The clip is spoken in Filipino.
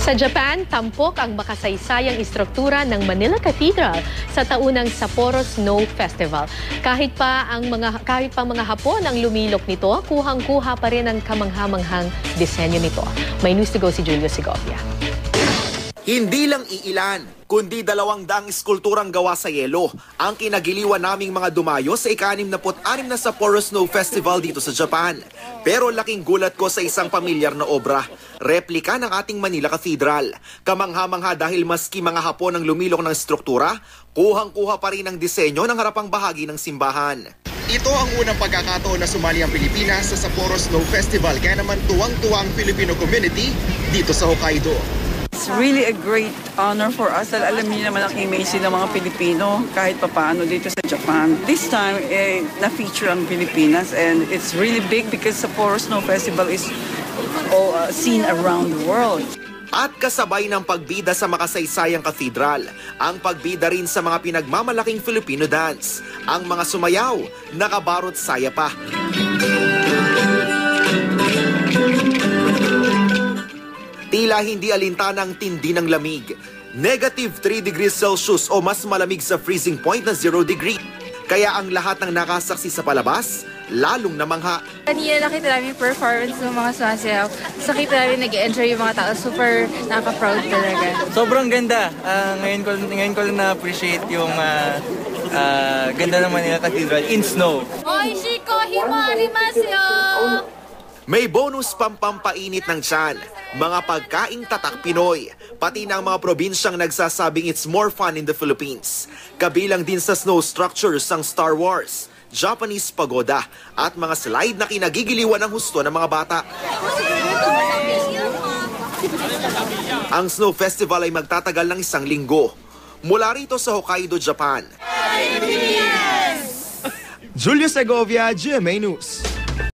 Sa Japan, tampok ang makasaysayang istruktura ng Manila Cathedral sa taunang Sapporo Snow Festival. Kahit pa mga Hapon ang lumilok nito, kuhang-kuha pa rin ang kamangha-manghang disenyo nito. May news to go si Julio Segovia. Hindi lang iilan, kundi 200 eskulturang gawa sa yelo ang kinagiliwan naming mga dumayo sa ika-66 na Sapporo Snow Festival dito sa Japan. Pero laking gulat ko sa isang pamilyar na obra, replika ng ating Manila Cathedral. Kamangha-mangha dahil maski mga Hapon ang lumilok ng struktura, kuhang-kuha pa rin ang disenyo ng harapang bahagi ng simbahan. Ito ang unang pagkakataon na sumali ang Pilipinas sa Sapporo Snow Festival, kaya naman tuwang-tuwa ang Filipino community dito sa Hokkaido. It's really a great honor for us dahil alam niyo naman ang image ng mga Pilipino kahit papaano dito sa Japan. This time, na-feature ang Pilipinas and it's really big because Sapporo Snow Festival is seen around the world. At kasabay ng pagbida sa makasaysayang katedral, ang pagbida rin sa mga pinagmamalaking Filipino dance. Ang mga sumayaw, nakabarot saya pa. Tila hindi alintanang tindi ng lamig. Negative 3 degrees Celsius o mas malamig sa freezing point na 0 degree. Kaya ang lahat ng nakasaksi sa palabas, lalong namangha. Kanina nakita namin yung performance ng mga sumasayaw. Nakita namin nag-enjoy yung mga tao. Super nakaka-proud talaga. Sobrang ganda. Ngayon ko lang na-appreciate yung ganda ng Manila Cathedral in snow. Oishiko himarimasu! May bonus pampampainit ng tiyan, mga pagkaing tatak Pinoy, pati ng mga probinsyang nagsasabing it's more fun in the Philippines. Kabilang din sa snow structures ang Star Wars, Japanese pagoda, at mga slide na kinagigiliwan ng husto ng mga bata. Ang Snow Festival ay magtatagal ng 1 linggo. Mula rito sa Hokkaido, Japan. Julio Segovia, GMA News.